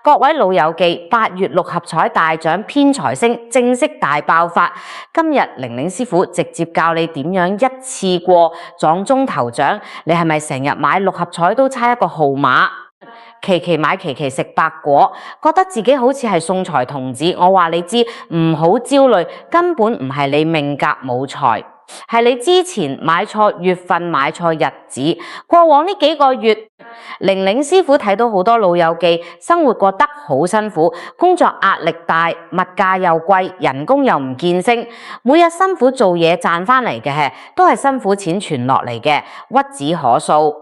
各位老友記，8月六合彩大獎偏財星正式大爆發，今日玲玲師傅直接教你點樣一次過撞中頭獎。你係咪成日買六合彩都差一個號碼？期期買期期食白果，覺得自己好似係送財童子。我話你知，唔好焦慮，根本唔係你命格冇財，係你之前買錯月份、買錯日子。過往呢幾個月，玲玲師傅睇到好多老友記生活過得好辛苦，工作壓力大，物價又貴，人工又唔見升，每日辛苦做嘢賺翻嚟嘅都係辛苦錢存落嚟嘅，屈指可數。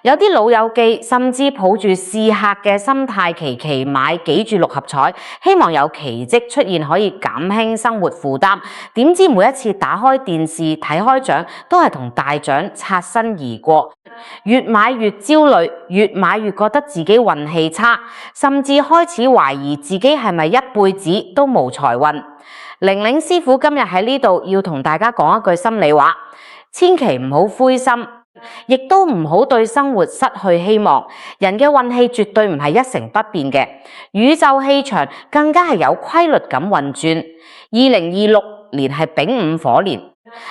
有啲老友記甚至抱住試客嘅心態，期期買幾注六合彩，希望有奇蹟出現可以減輕生活負擔。點知每一次打開電視睇開獎，都係同大獎擦身而過，越買越焦慮，越買越覺得自己運氣差，甚至開始懷疑自己係咪一輩子都無財運。玲玲師傅今日喺呢度要同大家講一句心里話，千祈唔好灰心，亦都唔好對生活失去希望。人嘅運氣絕對唔係一成不變嘅，宇宙氣場更加係有規律咁運轉。2026年係丙午火年，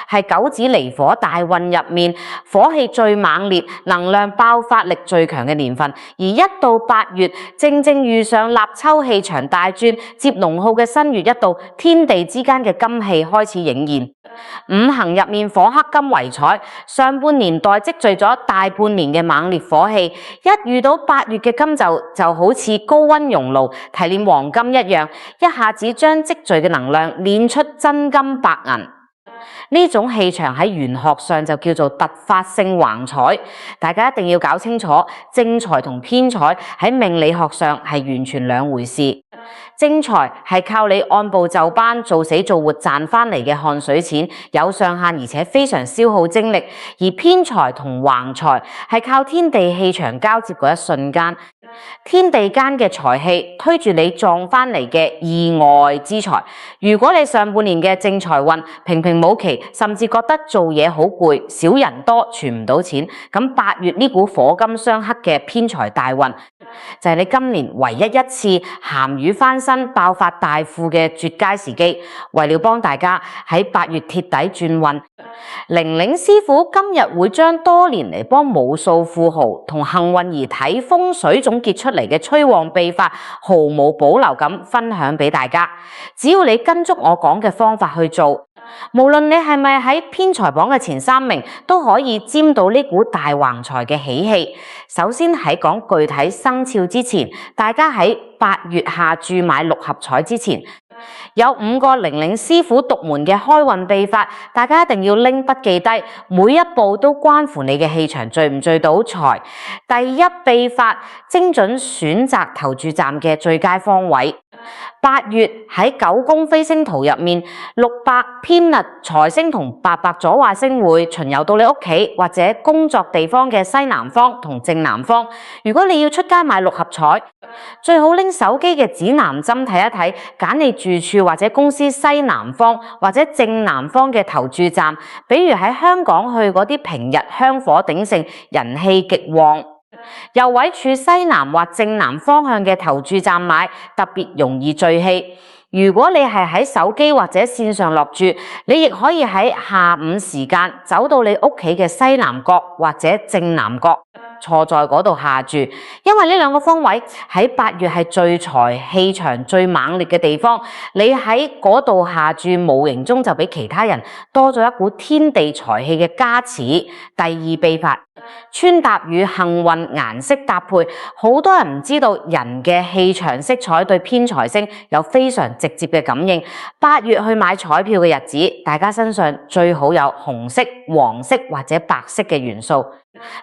係九紫離火大運入面火氣最猛烈、能量爆發力最強嘅年份。而一到8月，正正遇上立秋氣場大轉，接農耗嘅新月一到，天地之間嘅金氣開始顯現。五行入面火克金為財，上半年代積聚咗大半年嘅猛烈火氣，一遇到8月嘅金就好似高溫熔爐提煉黃金一樣，一下子將積聚嘅能量煉出真金白銀。呢種氣場喺玄學上就叫做突發性橫財，大家一定要搞清楚，正財同偏財喺命理學上係完全兩回事。正財係靠你按部就班做死做活賺翻嚟嘅汗水錢，有上限而且非常消耗精力；而偏財同橫財係靠天地氣場交接嗰一瞬間，天地間嘅財氣推住你撞翻嚟嘅意外之財。如果你上半年嘅正財運平平無奇，甚至覺得做嘢好攰，少人多存唔到錢，咁8月呢股火金相克嘅偏財大運，就係你今年唯一一次鹹魚翻身爆發大富嘅絕佳時機。為了幫大家喺8月貼底轉運，玲玲師傅今日會將多年嚟幫無數富豪同幸運兒睇風水總結出嚟嘅催旺秘法，毫無保留咁分享俾大家。只要你跟足我講嘅方法去做，無論你係咪喺偏財榜嘅前3名，都可以沾到呢股大橫財嘅喜氣。首先喺講具體生肖之前，大家喺8月下注買六合彩之前，有5個玲玲師傅獨門嘅開運秘法，大家一定要拎筆記低，每一步都關乎你嘅氣場聚唔聚到財。第一秘法，精準選擇投注站嘅最佳方位。8月喺9宮飛星圖入面，600偏勒財星同800左壞星會巡遊到你屋企或者工作地方嘅西南方同正南方。如果你要出街買六合彩，最好拎手機嘅指南針睇一睇，揀你住處或者公司西南方或者正南方嘅投注站。比如喺香港去嗰啲平日香火鼎盛、人氣極旺，右位處西南或正南方向嘅投注站買，特別容易聚氣。如果你係喺手機或者線上落注，你亦可以喺下午時間走到你屋企嘅西南角或者正南角，坐在嗰度下注。因為呢兩個方位喺8月係聚財氣場最猛烈嘅地方，你喺嗰度下注，無形中就比其他人多咗一股天地財氣嘅加持。第二秘法，穿搭與幸運顏色搭配。好多人唔知道人嘅氣場色彩對偏財星有非常直接嘅感應。8月去買彩票嘅日子，大家身上最好有紅色、黃色或者白色嘅元素。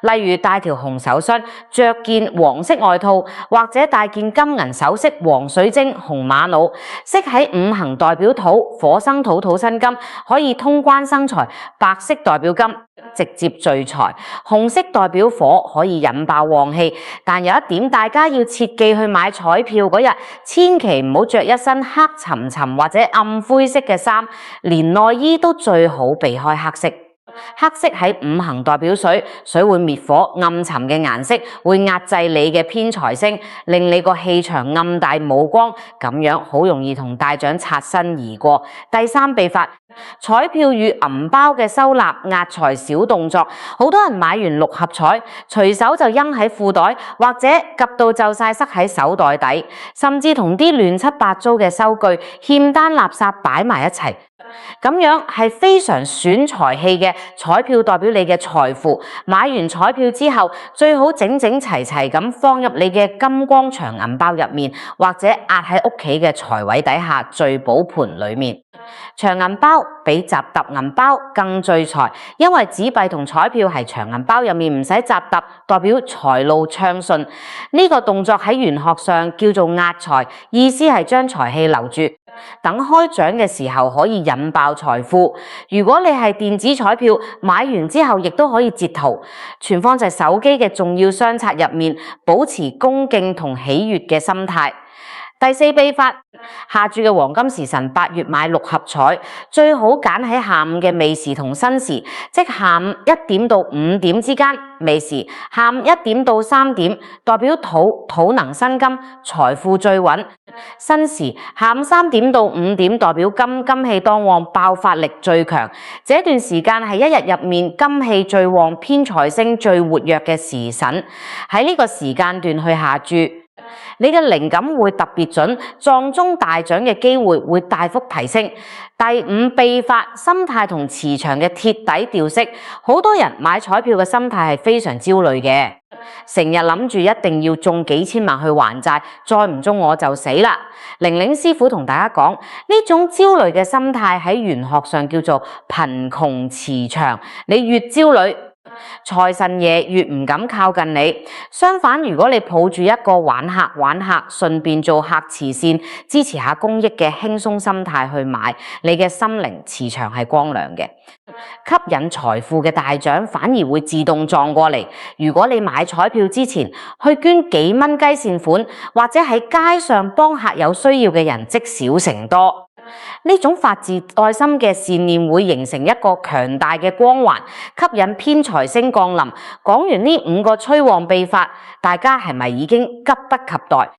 例如戴條紅手箱，着件黃色外套，或者戴件金銀首飾、黃水晶、紅瑪瑙。飾喺五行代表土，火生土，土生金，可以通關生財。白色代表金，直接聚財。紅色代表火，可以引爆旺氣。但有一點大家要切記，去買彩票嗰日，千祈唔好着一身黑沉沉或者暗灰色嘅衫，連內衣都最好避開黑色。黑色喺五行代表水，水會滅火，暗沉嘅顏色會壓制你嘅偏財星，令你個氣場暗大冇光，咁樣好容易同大獎擦身而過。第三秘法，彩票與銀包嘅收納壓財小動作，好多人買完六合彩，隨手就扔喺褲袋，或者急到就晒塞喺手袋底，甚至同啲亂七八糟嘅收據、欠單垃圾擺埋一齊。咁樣係非常損財氣嘅。彩票代表你嘅財富，買完彩票之後，最好整整齊齊咁放入你嘅金光長銀包入面，或者壓喺屋企嘅財位底下聚寶盆裏面。長銀包比雜揼銀包更聚財，因為紙幣同彩票係長銀包入面唔使雜揼，代表財路暢順。呢個動作喺玄學上叫做壓財，意思係將財氣留住，等開獎嘅時候可以引爆財富。如果你係電子彩票，買完之後亦都可以截圖，存放在手機嘅重要相冊入面，保持恭敬同喜悅嘅心態。第四秘法，下注嘅黃金時辰8月買六合彩，最好揀喺下午嘅未時同申時，即下午1點到5點之間；未時下午1點到3點，代表土能生金，財富最穩；申時下午3點到5點，代表金氣當旺，爆發力最強。這段時間係一日入面金氣最旺、偏財星最活躍嘅時辰，喺呢個時間段去下注，你嘅靈感會特別準，撞中大獎嘅機會會大幅提升。第五秘法，心態同磁場嘅鐵底調色。好多人買彩票嘅心態係非常焦慮嘅，成日諗住一定要中幾千萬去還債，再唔中我就死啦。玲玲師傅同大家講，呢種焦慮嘅心態喺玄學上叫做貧窮磁場，你越焦慮，財神爺越唔敢靠近你。相反，如果你抱住一個玩客順便做客慈善支持下公益嘅輕鬆心態去買，你嘅心靈磁場係光亮嘅，吸引財富嘅大獎反而會自動撞過嚟。如果你買彩票之前去捐幾蚊雞善款，或者喺街上幫下有需要嘅人，積少成多。呢種發自內心嘅善念會形成一個強大嘅光環，吸引偏財星降臨。講完呢5個催旺秘法，大家係咪已經急不及待？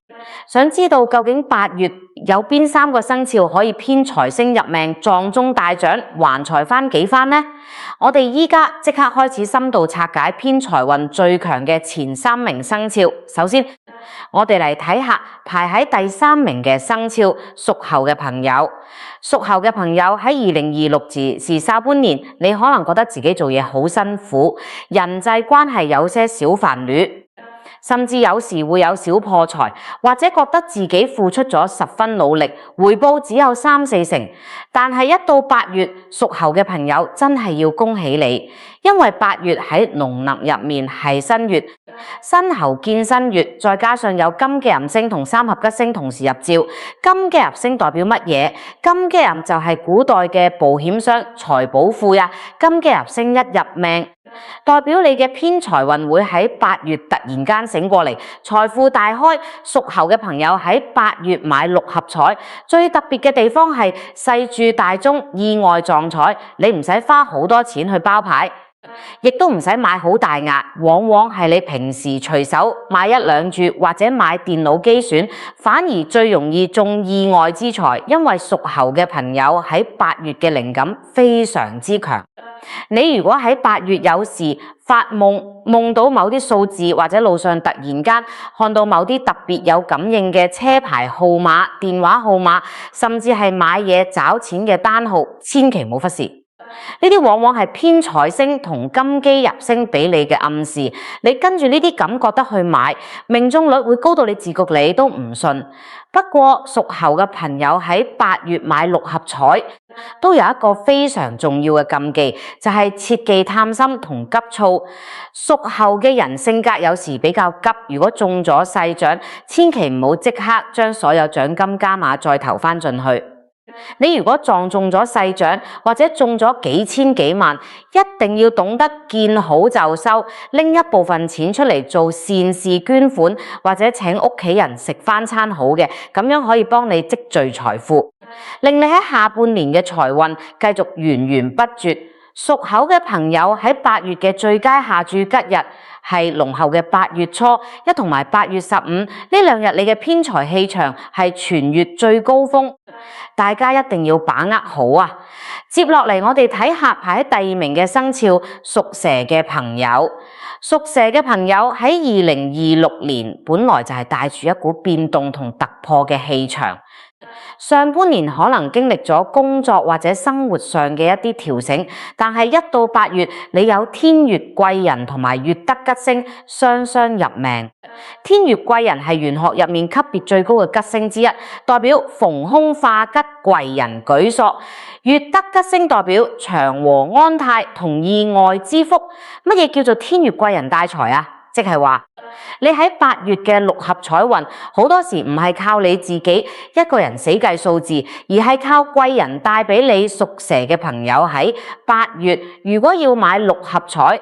想知道究竟8月有邊3個生肖可以偏財星入命，撞中大獎，還財翻幾番呢？我哋依家即刻開始深度拆解偏財運最強嘅前3名生肖。首先，我哋嚟睇下排喺第3名嘅生肖屬猴嘅朋友。屬猴嘅朋友喺2026時下半年，你可能覺得自己做嘢好辛苦，人際關係有些小煩惱，甚至有時會有小破財，或者覺得自己付出咗10分努力，回報只有3-4成。但係一到8月，屬猴嘅朋友真係要恭喜你，因為8月喺農曆入面係新月，新猴見新月，再加上有金嘅寅星同3合吉星同時入照。金嘅寅星代表乜嘢？金嘅寅就係古代嘅保險商、財寶庫呀。金嘅寅星一入命，代表你嘅偏財運會喺8月突然間醒過嚟，財富大開。屬猴嘅朋友喺8月買六合彩，最特別嘅地方係細注大中，意外撞彩，你唔使花好多錢去包牌，亦都唔使買好大額，往往係你平時隨手買1-2注或者買電腦機選，反而最容易中意外之財。因為屬猴嘅朋友喺8月嘅靈感非常之強。你如果喺8月有時發夢到某啲數字，或者路上突然間看到某啲特別有感應嘅車牌號碼、電話號碼，甚至係買嘢找錢嘅單號，千祈唔好忽視。呢啲往往係偏財星同金基入星俾你嘅暗示，你跟住呢啲感覺得去買，命中率會高到你自覺你都唔信。不過屬猴嘅朋友喺8月買六合彩，都有一個非常重要嘅禁忌，就係切忌貪心同急躁。屬猴嘅人性格有時比較急，如果中咗細獎，千祈唔好即刻將所有獎金加碼再投翻進去。你如果撞中咗細獎，或者中咗幾千幾萬，一定要懂得見好就收，拎一部分錢出嚟做善事捐款，或者請屋企人食翻餐好嘅，咁樣可以幫你積聚財富，令你喺下半年嘅財運繼續源源不絕。屬猴嘅朋友喺8月嘅最佳下注吉日係龍猴嘅8月初一同埋8月15，呢兩日你嘅偏財氣場係全月最高峰，大家一定要把握好啊！接落嚟我哋睇下排喺第2名嘅生肖屬蛇嘅朋友。屬蛇嘅朋友喺2026年本來就係帶住一股變動同突破嘅氣場。上半年可能經歷咗工作或者生活上嘅一啲調整，但係1到8月你有天月貴人同埋月德吉星雙雙入命。天月貴人係玄學入面級別最高嘅吉星之一，代表逢凶化吉，貴人舉索。月德吉星代表祥和安泰同意外之福。乜嘢叫做天月貴人帶財啊？即係話你喺8月嘅6合彩運，好多時唔係靠你自己一個人死計數字，而係靠貴人帶俾你屬蛇嘅朋友喺8月。如果要買6合彩，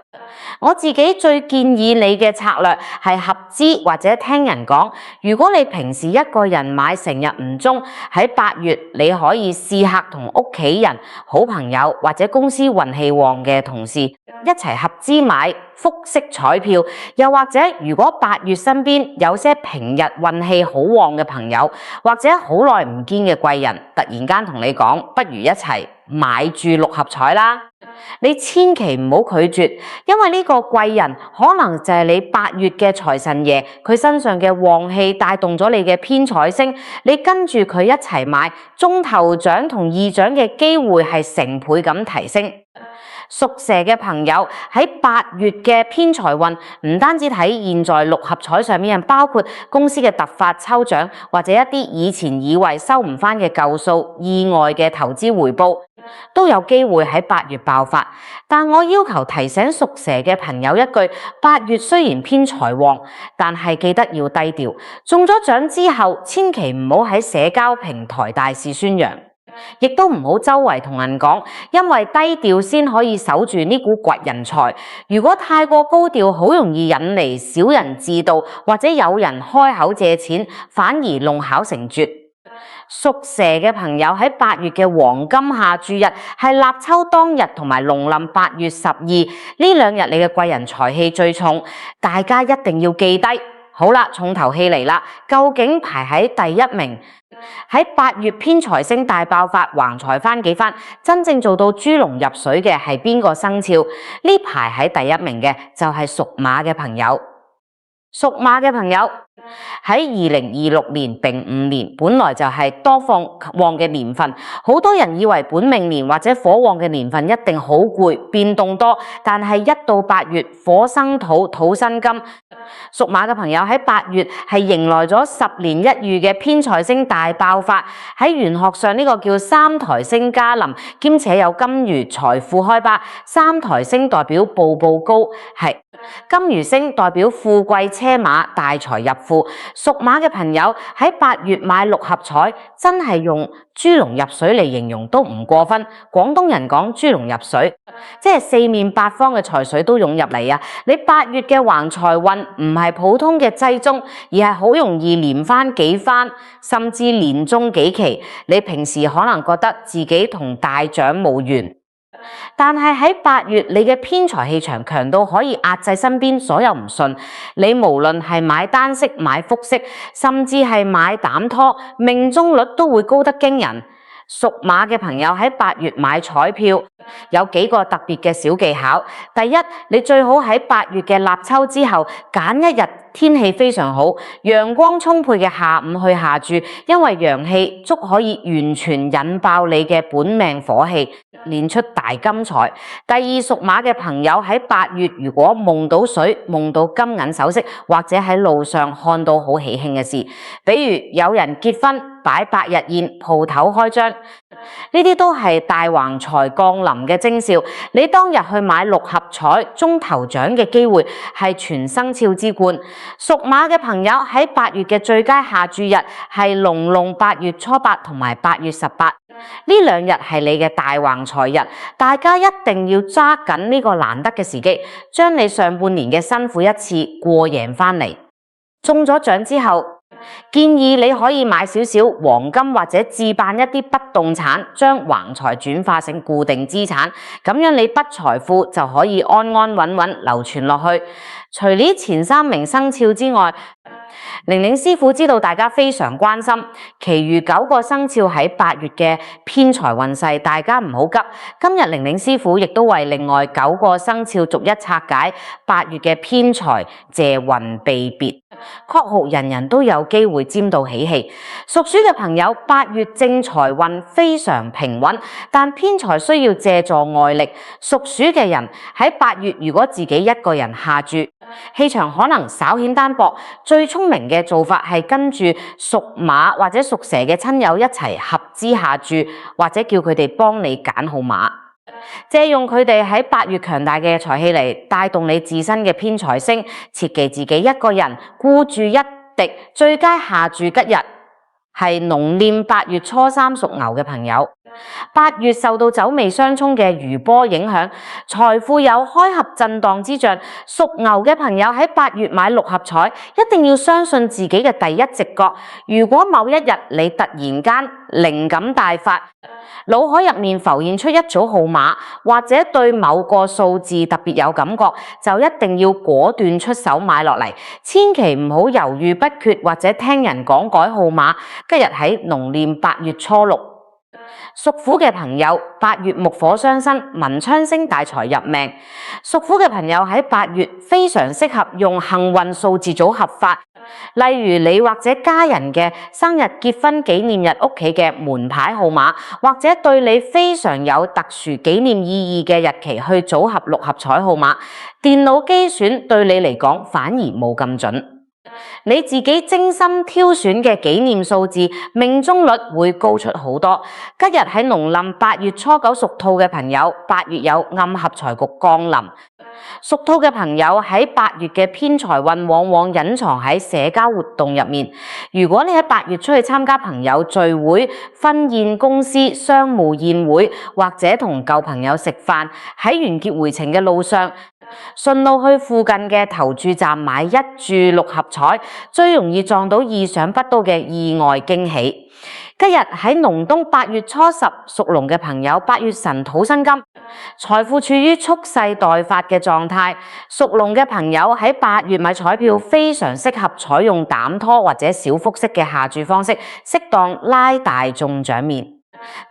我自己最建議你嘅策略係合資或者聽人講。如果你平時一個人買成日唔中，喺8月你可以試客同屋企人、好朋友或者公司運氣旺嘅同事一齊合資買複式彩票，又或者如果8月身邊有些平日運氣好旺嘅朋友，或者好耐唔見嘅貴人，突然間同你講，不如一齊買住6合彩啦。你千祈唔好拒絕，因為呢個貴人可能就係你8月嘅財神爺，佢身上嘅旺氣帶動咗你嘅偏財星，你跟住佢一齊買，中頭獎同二獎嘅機會係成倍咁提升。屬蛇嘅朋友喺8月嘅偏財運，唔單止睇現在6合彩上面，包括公司嘅突發抽獎，或者一啲以前以為收唔返嘅舊數，意外嘅投資回報，都有機會喺8月爆發。但我要求提醒屬蛇嘅朋友一句：8月雖然偏財旺，但係記得要低調。中咗獎之後，千祈唔好喺社交平台大肆宣揚。亦都唔好周圍同人講，因為低調先可以守住呢股掘人財。如果太過高調，好容易引嚟小人自盜，或者有人開口借錢，反而弄巧成拙。屬蛇嘅朋友喺8月嘅黃金下注日係立秋當日同埋農曆8月12，呢兩日你嘅貴人財氣最重，大家一定要記低。好啦，重頭戲嚟啦，究竟排喺第1名？喺8月偏財星大爆發，橫財翻幾番，真正做到豬籠入水嘅係邊個生肖？呢排喺第1名嘅就係屬馬嘅朋友。屬馬嘅朋友喺2026年丙午年，本來就係多放旺嘅年份，好多人以為本命年或者火旺嘅年份一定好攰，變動多，但係1到8月火生土，土生金。屬馬嘅朋友喺8月係迎來咗10年一遇嘅偏財星大爆發，喺玄學上呢個叫三台星加臨，兼且有金魚財富開巴。三台星代表步步高，係金魚星代表富貴車馬大財入庫。屬馬嘅朋友喺8月買6合彩，真係用豬籠入水嚟形容都唔過分。廣東人講豬籠入水，即係四面八方嘅財水都湧入嚟啊！你8月嘅橫財運唔係普通嘅濟中，而係好容易連翻幾番，甚至連中幾期。你平時可能覺得自己同大獎無緣，但係喺8月，你嘅偏財氣場強到可以壓制身邊所有唔順。你無論係買單式、買複式，甚至係買膽拖，命中率都會高得驚人。屬馬嘅朋友喺8月買彩票，有幾個特別嘅小技巧。第一，你最好喺8月嘅立秋之後，揀一日天氣非常好、陽光充沛嘅下午去下注，因為陽氣足可以完全引爆你嘅本命火氣，練出大金財。第二，屬馬嘅朋友喺8月如果夢到水、夢到金銀首飾，或者喺路上看到好喜慶嘅事，比如有人結婚、擺百日宴、鋪頭開張，呢啲都係大橫財降臨嘅徵兆。你當日去買6合彩中頭獎嘅機會係全生肖之冠。屬馬嘅朋友喺8月嘅最佳下注日係農曆8月初8同埋8月18，呢兩日係你嘅大橫財日，大家一定要揸緊呢個難得嘅時機，將你上半年嘅辛苦一次過贏翻嚟。中咗獎之後，建議你可以買少少黃金或者置辦一啲不動產，將橫財轉化成固定資產，咁樣你筆財富就可以安安穩穩流傳落去。除呢前3名生肖之外，玲玲師傅知道大家非常關心，其餘9個生肖喺8月嘅偏財運勢，大家唔好急。今日玲玲師傅亦都為另外9個生肖逐一拆解8月嘅偏財借運秘別，確號人人都有機會沾到喜氣。屬鼠嘅朋友8月正財運非常平穩，但偏財需要借助外力。屬鼠嘅人喺8月如果自己一個人下注，氣場可能稍顯單薄，最聰明嘅做法係跟住屬馬或者屬蛇嘅親友一齊合資下注，或者叫佢哋幫你揀號碼，借用佢哋喺8月強大嘅財氣嚟帶動你自身嘅偏財星。切忌自己一個人孤注一敵，最佳下注吉日係農曆8月初3屬牛嘅朋友。8月受到走味相沖嘅餘波影響，財富有開合震盪之象。屬牛嘅朋友喺8月買6合彩，一定要相信自己嘅第一直覺。如果某一日你突然間靈感大發，腦海入面浮現出一組號碼，或者對某個數字特別有感覺，就一定要果斷出手買落嚟，千祈唔好猶豫不決或者聽人講改號碼。吉日喺農曆8月初6。屬虎嘅朋友8月木火相生，文昌星大財入命。屬虎嘅朋友喺8月非常適合用幸運數字組合法，例如你或者家人嘅生日、結婚紀念日屋企嘅門牌號碼，或者對你非常有特殊紀念意義嘅日期去組合6合彩號碼。電腦機選對你嚟講反而冇咁準。你自己精心挑選嘅紀念數字，命中率會高出好多。吉日喺農曆8月初9屬兔嘅朋友，8月有暗合財局降臨。屬兔嘅朋友喺8月嘅偏財運往往隱藏喺社交活動入面。如果你喺8月出去參加朋友聚會、婚宴、公司商務宴會，或者同舊朋友食飯，喺完結回程嘅路上，順路去附近嘅投注站買1注6合彩，最容易撞到意想不到嘅意外驚喜。吉日喺農冬8月初10屬龍嘅朋友，8月神土生金，財富處於蓄勢待發嘅狀態。屬龍嘅朋友喺8月買彩票非常適合採用膽拖或者小幅式嘅下注方式，適當拉大中獎面。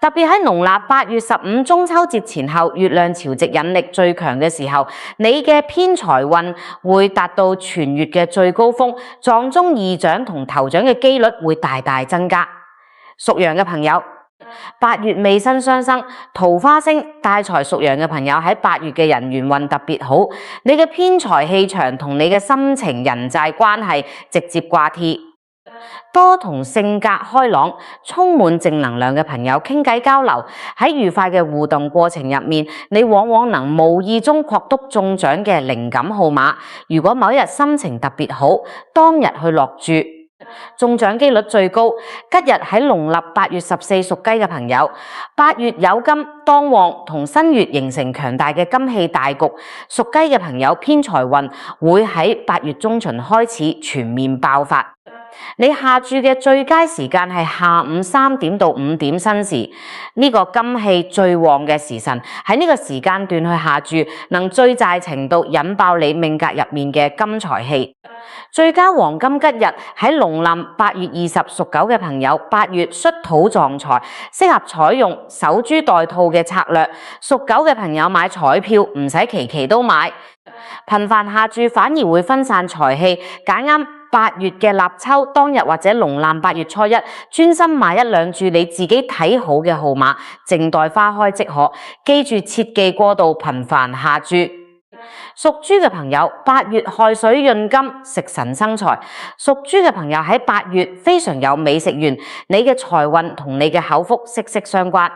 特別喺農曆8月15中秋節前後，月亮潮汐引力最強嘅時候，你嘅偏財運會達到全月嘅最高峰，撞中二獎同頭獎嘅機率會大大增加。屬羊嘅朋友8月未辛相生，桃花星帶財。屬羊嘅朋友喺8月嘅人緣運特別好，你嘅偏財氣場同你嘅心情人際關係直接掛貼。多同性格開朗、充滿正能量嘅朋友傾偈交流，喺愉快嘅互動過程入面，你往往能無意中獲得中獎嘅靈感號碼。如果某一日心情特別好，當日去落注，中獎機率最高。吉日喺農曆8月14屬雞嘅朋友，8月有金當旺，同新月形成強大嘅金氣大局。屬雞嘅朋友偏財運會喺8月中旬開始全面爆發。你下注嘅最佳時間係下午3點到5點申時，呢個金氣最旺嘅時辰，喺呢個時間段去下注，能最大程度引爆你命格入面嘅金財氣。最佳黃金吉日喺農曆8月20屬狗嘅朋友，8月戌土撞財，適合採用守株待兔嘅策略。屬狗嘅朋友買彩票唔使期期都買，頻繁下注反而會分散財氣，揀啱8月嘅立秋當日或者農曆8月初1，專心買1兩注你自己睇好嘅號碼，靜待花開即可。記住切忌過度頻繁下注。屬豬嘅朋友8月亥水潤金，食神生財。屬豬嘅朋友喺8月非常有美食緣，你嘅財運同你嘅口福息息相關。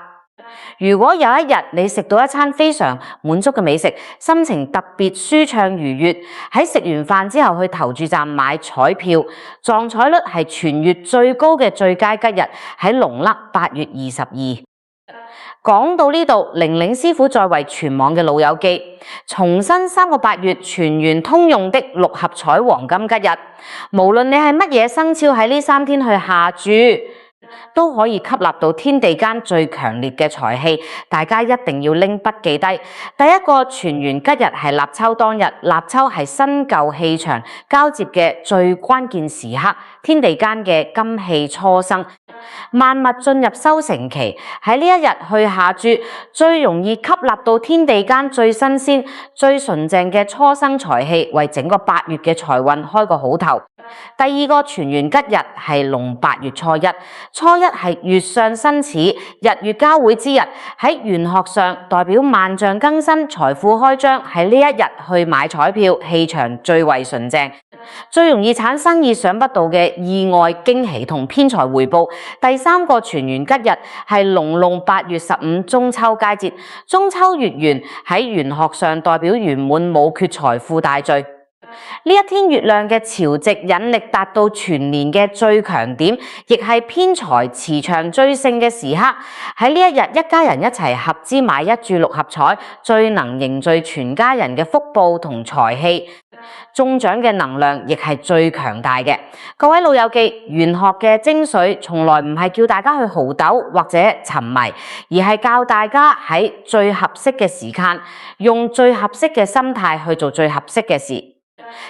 如果有一日你食到一餐非常滿足嘅美食，心情特別舒暢愉悅，喺食完飯之後去投注站買彩票，撞彩率係全月最高嘅最佳吉日喺農曆8月22。講到呢度，玲玲師傅再為全網嘅老友記重申3個8月全園通用的六合彩黃金吉日，無論你係乜嘢生肖喺呢3天去下注，都可以吸納到天地間最強烈嘅財氣，大家一定要拎筆記低。第一個全園吉日係立秋當日，立秋係新舊氣場交接嘅最關鍵時刻，天地間嘅金氣初生，萬物進入收成期，喺呢一日去下注，最容易吸納到天地間最新鮮、最純正嘅初生財氣，為整個8月嘅財運開個好頭。第二個全園吉日係龍8月初一，初一係月相生始，日月交會之日，喺玄學上代表萬象更新、財富開張，喺呢一日去買彩票，氣場最為純正，最容易產生意想不到嘅意外驚喜同偏財回報。第三個全園吉日係龍8月15中秋佳節，中秋月圓喺玄學上代表圓滿無缺、財富大聚。呢一天月亮嘅潮汐引力達到全年嘅最強點，亦係偏財磁場最盛嘅時刻。喺呢一日，一家人一齊合資買一注六合彩，最能凝聚全家人嘅福報同財氣。中獎嘅能量亦係最強大嘅。各位老友記，玄學嘅精髓從來唔係叫大家去豪鬥或者沉迷，而係教大家喺最合適嘅時間，用最合適嘅心態去做最合適嘅事。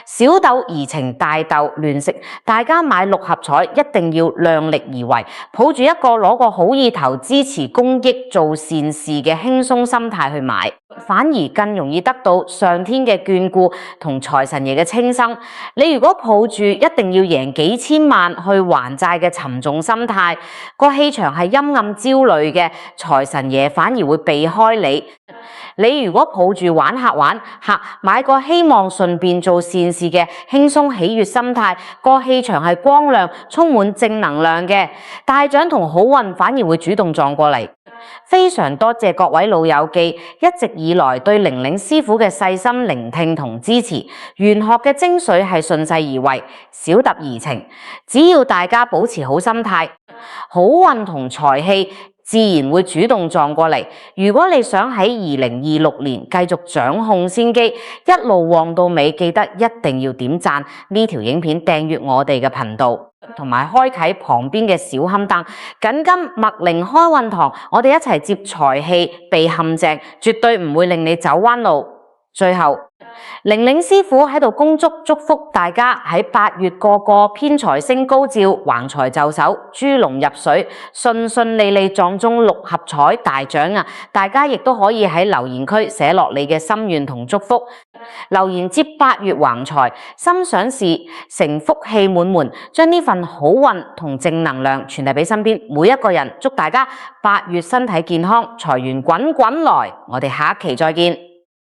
小鬥怡情，大鬥亂食。大家買六合彩一定要量力而為，抱住一個攞個好意頭支持公益做善事嘅輕鬆心態去買，反而更容易得到上天嘅眷顧同財神爺嘅清生。你如果抱住一定要贏幾千萬去還債嘅沉重心態，個氣場係陰暗焦慮嘅，財神爺反而會避開你。你如果抱住玩客買個希望順便做善事嘅輕鬆喜悅心態，個氣場係光亮充滿正能量嘅，大獎同好運反而會主動撞過嚟。非常多謝各位老友記一直以來對玲玲師傅嘅細心聆聽同支持。玄學嘅精髓係順勢而為，小揼怡情。只要大家保持好心態，好運同財氣自然會主動撞過嚟。如果你想喺2026年繼續掌控先機，一路旺到尾，記得一定要點讚呢條影片，訂閱我哋嘅頻道，同埋開啟旁邊嘅小冚燈。緊跟麥玲開運堂，我哋一齊接財氣避陷阱，絕對唔會令你走彎路。最後，玲玲師傅喺度恭祝福大家喺8月個個偏財星高照，橫財就手，豬籠入水，順利撞中六合彩大獎啊！大家亦都可以喺留言區寫落你嘅心願同祝福，留言接8月橫財，心想事成，福氣滿門，將呢份好運同正能量傳遞俾身邊每一個人。祝大家8月身體健康，財源滾滾來！我哋下一期再見。